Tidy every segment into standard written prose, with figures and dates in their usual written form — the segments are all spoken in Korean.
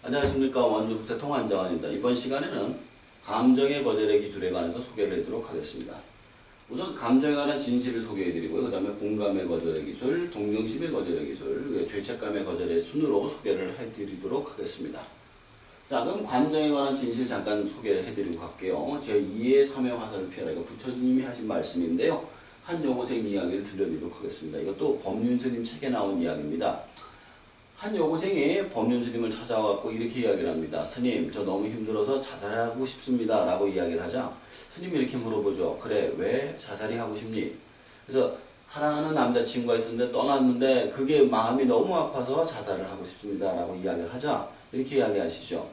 안녕하십니까. 원주국제 통한정원입니다. 이번 시간에는 감정의 거절의 기술에 관해서 소개를 해드리도록 하겠습니다. 우선 감정에 관한 진실을 소개해드리고요. 그 다음에 공감의 거절의 기술, 동정심의 거절의 기술, 죄책감의 거절의 순으로 소개를 해드리도록 하겠습니다. 자, 그럼 감정에 관한 진실 잠깐 소개를 해드리고 갈게요. 제2의 3의 화살을 피하라. 이거 부처님이 하신 말씀인데요. 한 여고생 이야기를 들려드리도록 하겠습니다. 이것도 법륜스님 책에 나온 이야기입니다. 한 여고생이 법륜스님을 찾아와서 이렇게 이야기를 합니다. 스님, 저 너무 힘들어서 자살하고 싶습니다. 라고 이야기를 하자 스님이 이렇게 물어보죠. 그래, 왜 자살이 하고 싶니? 그래서 사랑하는 남자친구가 있었는데 떠났는데 그게 마음이 너무 아파서 자살을 하고 싶습니다. 라고 이야기를 하자 이렇게 이야기하시죠.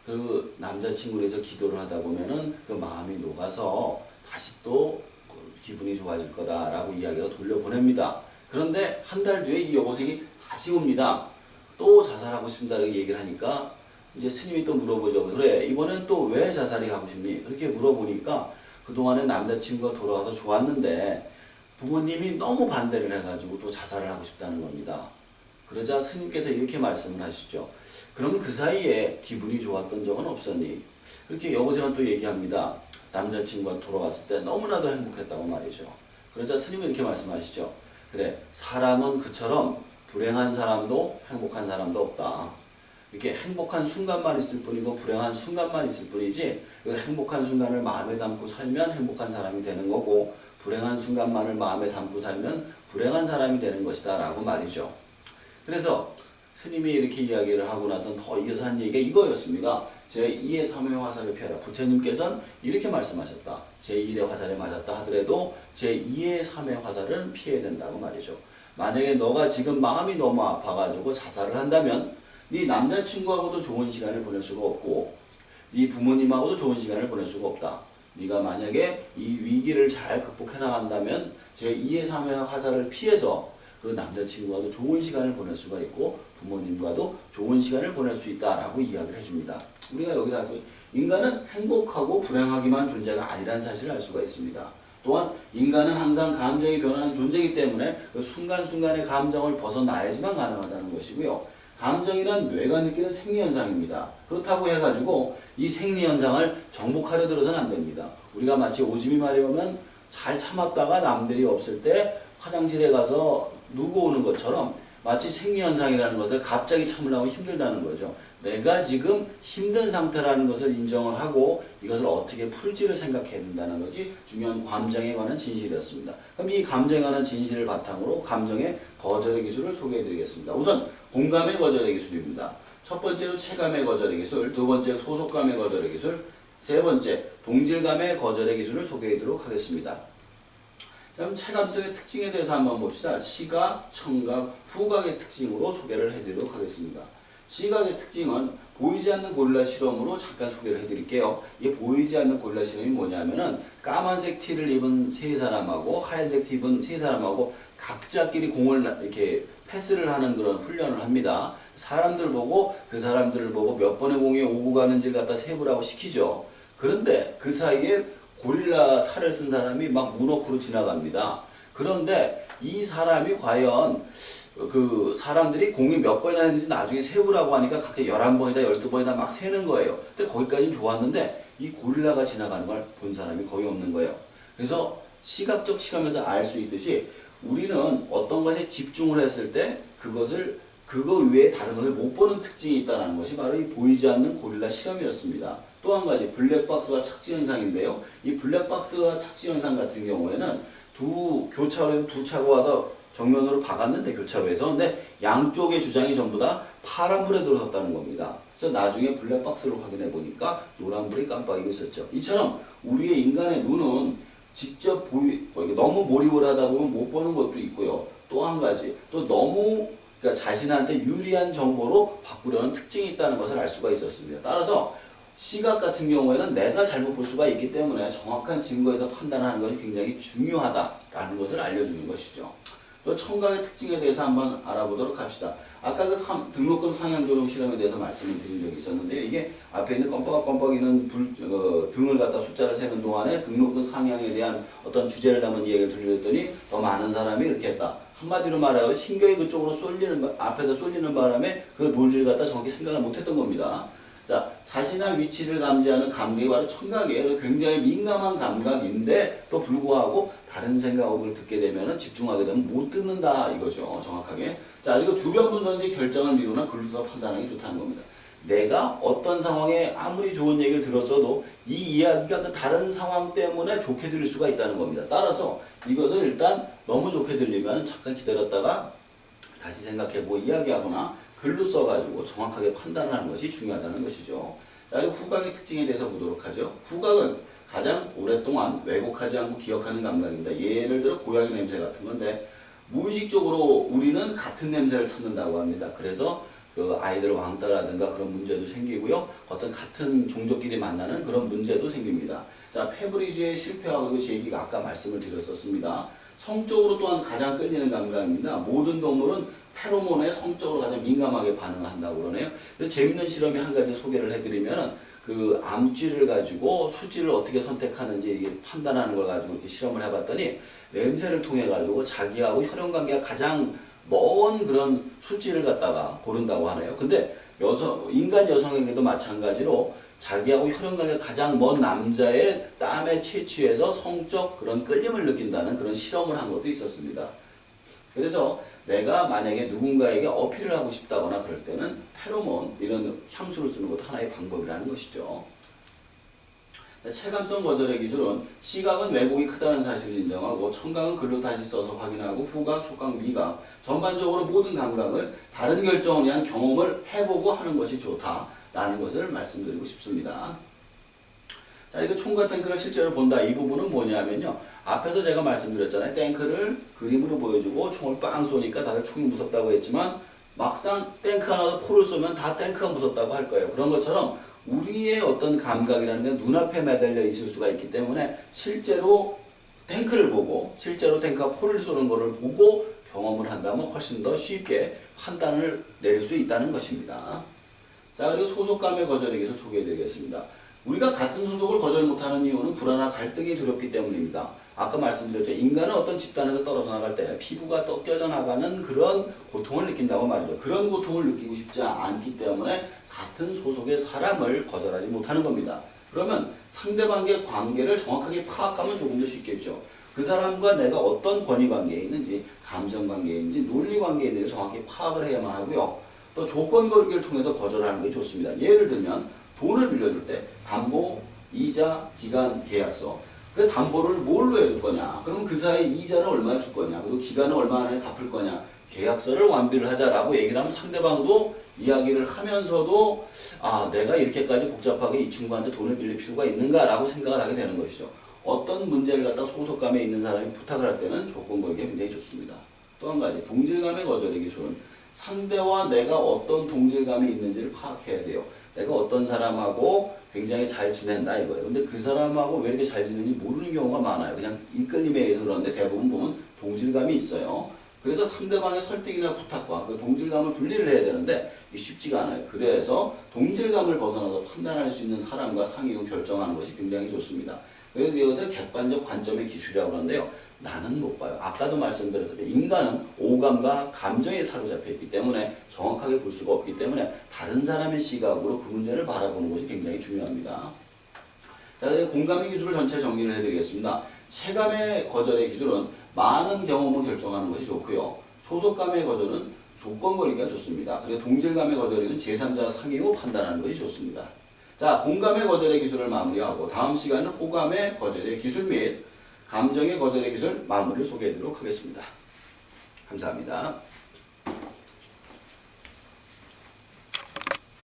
그 남자친구를 위해서 기도를 하다 보면은 그 마음이 녹아서 다시 또 기분이 좋아질 거다라고 이야기가 돌려보냅니다. 그런데 한 달 뒤에 이 여고생이 다시 옵니다. 또 자살하고 싶다고 얘기를 하니까 이제 스님이 또 물어보죠. 그래, 이번엔 또 왜 자살이 하고 싶니? 그렇게 물어보니까 그동안에 남자친구가 돌아와서 좋았는데 부모님이 너무 반대를 해가지고 또 자살을 하고 싶다는 겁니다. 그러자 스님께서 이렇게 말씀을 하시죠. 그럼 그 사이에 기분이 좋았던 적은 없었니? 그렇게 여고생은 또 얘기합니다. 남자친구가 돌아왔을 때 너무나도 행복했다고 말이죠. 그러자 스님은 이렇게 말씀하시죠. 그래, 사람은 그처럼 불행한 사람도 행복한 사람도 없다. 이렇게 행복한 순간만 있을 뿐이고 불행한 순간만 있을 뿐이지 그 행복한 순간을 마음에 담고 살면 행복한 사람이 되는 거고 불행한 순간만을 마음에 담고 살면 불행한 사람이 되는 것이다 라고 말이죠. 그래서 스님이 이렇게 이야기를 하고 나서 더 이어서 한 얘기가 이거였습니다. 제2의 3의 화살을 피하라. 부처님께서는 이렇게 말씀하셨다. 제1의 화살에 맞았다 하더라도 제2의 3의 화살은 피해야 된다고 말이죠. 만약에 너가 지금 마음이 너무 아파가지고 자살을 한다면 네 남자친구하고도 좋은 시간을 보낼 수가 없고 네 부모님하고도 좋은 시간을 보낼 수가 없다. 네가 만약에 이 위기를 잘 극복해 나간다면 제2의 3의 화살을 피해서 그 남자친구와도 좋은 시간을 보낼 수가 있고 부모님과도 좋은 시간을 보낼 수 있다라고 이야기를 해줍니다. 우리가 여기다 인간은 행복하고 불행하기만 존재가 아니라는 사실을 알 수가 있습니다. 또한 인간은 항상 감정이 변하는 존재이기 때문에 그 순간순간의 감정을 벗어나야지만 가능하다는 것이고요. 감정이란 뇌가 느끼는 생리현상입니다. 그렇다고 해가지고 이 생리현상을 정복하려 들어서는 안 됩니다. 우리가 마치 오줌이 마려우면 잘 참았다가 남들이 없을 때 화장실에 가서 누구 오는 것처럼 마치 생리현상이라는 것을 갑자기 참으려면 힘들다는 거죠. 내가 지금 힘든 상태라는 것을 인정을 하고 이것을 어떻게 풀지를 생각해야 된다는 것이 중요한 감정에 관한 진실이었습니다. 그럼 이 감정에 관한 진실을 바탕으로 감정의 거절의 기술을 소개해 드리겠습니다. 우선 공감의 거절의 기술입니다. 첫 번째로 체감의 거절의 기술, 두 번째 소속감의 거절의 기술, 세 번째 동질감의 거절의 기술을 소개해 드리도록 하겠습니다. 그럼 체감성의 특징에 대해서 한번 봅시다. 시각, 청각, 후각의 특징으로 소개를 해드리도록 하겠습니다. 시각의 특징은 보이지 않는 고릴라 실험으로 잠깐 소개를 해드릴게요. 이 보이지 않는 고릴라 실험이 뭐냐면은 까만색 티를 입은 세 사람하고 하얀색 티 입은 세 사람하고 각자끼리 공을 이렇게 패스를 하는 그런 훈련을 합니다. 사람들 보고 그 사람들을 보고 몇 번의 공이 오고 가는지를 갖다 세부를 하고 시키죠. 그런데 그 사이에 고릴라 탈을 쓴 사람이 막 문워크로 지나갑니다. 그런데 이 사람이 과연 그 사람들이 공이 몇 번이나 했는지 나중에 세부라고 하니까 각각 11번이다 12번이다 막 세는 거예요. 근데 거기까지는 좋았는데 이 고릴라가 지나가는 걸 본 사람이 거의 없는 거예요. 그래서 시각적 실험에서 알 수 있듯이 우리는 어떤 것에 집중을 했을 때 그거 외에 다른 것을 못 보는 특징이 있다는 것이 바로 이 보이지 않는 고릴라 실험이었습니다. 또 한 가지 블랙박스와 착지 현상인데요. 이 블랙박스와 착지 현상 같은 경우에는 교차로에서 두 차가 와서 정면으로 박았는데 교차로에서 근데 양쪽의 주장이 전부 다 파란불에 들어섰다는 겁니다. 그래서 나중에 블랙박스로 확인해 보니까 노란불이 깜빡이고 있었죠. 이처럼 우리의 인간의 눈은 직접 너무 몰입을 하다 보면 못 보는 것도 있고요. 또 한 가지 또 너무 그러니까 자신한테 유리한 정보로 바꾸려는 특징이 있다는 것을 알 수가 있었습니다. 따라서 시각 같은 경우에는 내가 잘못 볼 수가 있기 때문에 정확한 증거에서 판단하는 것이 굉장히 중요하다라는 것을 알려주는 것이죠. 또 청각의 특징에 대해서 한번 알아보도록 합시다. 아까 그 등록금 상향조정 실험에 대해서 말씀을 드린 적이 있었는데 이게 앞에 있는 껌뻑껌뻑 있는 등을 갖다 숫자를 세는 동안에 등록금 상향에 대한 어떤 주제를 담은 이야기를 들려줬더니 더 많은 사람이 이렇게 했다. 한마디로 말하고 신경이 그쪽으로 앞에서 쏠리는 바람에 그 논리를 갖다 정확히 생각을 못했던 겁니다. 자, 자신의 위치를 감지하는 감각이 바로 청각이에요. 굉장히 민감한 감각인데 또 불구하고 다른 생각을 듣게 되면 집중하게 되면 못 듣는다 이거죠. 정확하게. 자, 그리고 주변 분선지 결정을 미루나 글로서 판단하기 좋다는 겁니다. 내가 어떤 상황에 아무리 좋은 얘기를 들었어도 이 이야기가 그 다른 상황 때문에 좋게 들릴 수가 있다는 겁니다. 따라서 이것을 일단 너무 좋게 들리면 잠깐 기다렸다가 다시 생각해보고 이야기하거나 글로 써가지고 정확하게 판단하는 것이 중요하다는 것이죠. 자, 그리고 후각의 특징에 대해서 보도록 하죠. 후각은 가장 오랫동안 왜곡하지 않고 기억하는 감각입니다. 예를 들어 고양이 냄새 같은 건데 무의식적으로 우리는 같은 냄새를 찾는다고 합니다. 그래서 그 아이들 왕따라든가 그런 문제도 생기고요. 어떤 같은 종족끼리 만나는 그런 문제도 생깁니다. 자, 페브리즈의 실패하고 제 얘기가 아까 말씀을 드렸었습니다. 성적으로 또한 가장 끌리는 감각입니다. 모든 동물은 페로몬에 성적으로 가장 민감하게 반응한다고 그러네요. 그래서 재밌는 실험이 한 가지 소개를 해드리면은 그 암쥐를 가지고 수지를 어떻게 선택하는지 이게 판단하는 걸 가지고 이렇게 실험을 해봤더니 냄새를 통해 가지고 자기하고 혈연관계가 가장 먼 그런 수지를 갖다가 고른다고 하네요. 근데 인간 여성에게도 마찬가지로 자기하고 혈연관계가 가장 먼 남자의 땀에 채취해서 성적 그런 끌림을 느낀다는 그런 실험을 한 것도 있었습니다. 그래서 내가 만약에 누군가에게 어필을 하고 싶다거나 그럴 때는 페로몬 이런 향수를 쓰는 것도 하나의 방법이라는 것이죠. 체감성 거절의 기술은 시각은 왜곡이 크다는 사실을 인정하고 청각은 글로 다시 써서 확인하고 후각, 촉각, 미각 전반적으로 모든 감각을 다른 결정을 위한 경험을 해보고 하는 것이 좋다라는 것을 말씀드리고 싶습니다. 자, 이거 총과 탱크를 실제로 본다. 이 부분은 뭐냐면요. 앞에서 제가 말씀드렸잖아요. 탱크를 그림으로 보여주고 총을 빵 쏘니까 다들 총이 무섭다고 했지만 막상 탱크 하나도 포를 쏘면 다 탱크가 무섭다고 할 거예요. 그런 것처럼 우리의 어떤 감각이라는 게 눈앞에 매달려 있을 수가 있기 때문에 실제로 탱크를 보고 실제로 탱크가 포를 쏘는 것을 보고 경험을 한다면 훨씬 더 쉽게 판단을 내릴 수 있다는 것입니다. 자, 그리고 소속감의 거절에 대해서 소개해드리겠습니다. 우리가 같은 소속을 거절 못하는 이유는 불안한 갈등이 두렵기 때문입니다. 아까 말씀드렸죠. 인간은 어떤 집단에서 떨어져 나갈 때 피부가 껴져 나가는 그런 고통을 느낀다고 말이죠. 그런 고통을 느끼고 싶지 않기 때문에 같은 소속의 사람을 거절하지 못하는 겁니다. 그러면 상대방의 관계를 정확하게 파악하면 조금 더 쉽겠죠. 그 사람과 내가 어떤 권위 관계에 있는지, 감정 관계에 있는지, 논리 관계에 있는지 정확히 파악을 해야만 하고요. 또 조건 걸기를 통해서 거절하는 게 좋습니다. 예를 들면 돈을 빌려줄 때 담보, 이자, 기간, 계약서. 그 담보를 뭘로 해줄 거냐? 그럼 그 사이 이자는 얼마나 줄 거냐? 그리고 기간은 얼마나 안에 갚을 거냐? 계약서를 완비를 하자라고 얘기를 하면 상대방도 이야기를 하면서도 아, 내가 이렇게까지 복잡하게 이 친구한테 돈을 빌릴 필요가 있는가라고 생각을 하게 되는 것이죠. 어떤 문제를 갖다 소속감에 있는 사람이 부탁을 할 때는 조건 걸기가 굉장히 좋습니다. 또 한 가지, 동질감의 거절의 기술은 상대와 내가 어떤 동질감이 있는지를 파악해야 돼요. 내가 어떤 사람하고 굉장히 잘 지낸다 이거예요. 근데 그 사람하고 왜 이렇게 잘 지내는지 모르는 경우가 많아요. 그냥 이끌림에 의해서 그러는데 대부분 보면 동질감이 있어요. 그래서 상대방의 설득이나 부탁과 그 동질감을 분리를 해야 되는데 이게 쉽지가 않아요. 그래서 동질감을 벗어나서 판단할 수 있는 사람과 상의로 결정하는 것이 굉장히 좋습니다. 그래서 이것을 객관적 관점의 기술이라고 하는데요. 나는 못 봐요. 아까도 말씀드렸듯이 인간은 오감과 감정에 사로잡혀 있기 때문에 정확하게 볼 수가 없기 때문에 다른 사람의 시각으로 그 문제를 바라보는 것이 굉장히 중요합니다. 자, 공감의 기술을 전체 정리를 해드리겠습니다. 체감의 거절의 기술은 많은 경험을 결정하는 것이 좋고요. 소속감의 거절은 조건 걸기가 좋습니다. 그리고 동질감의 거절은 제3자 상의 후 판단하는 것이 좋습니다. 자, 공감의 거절의 기술을 마무리하고 다음 시간은 호감의 거절의 기술 및 감정의 거절의 기술 마무리를 소개해드리도록 하겠습니다. 감사합니다.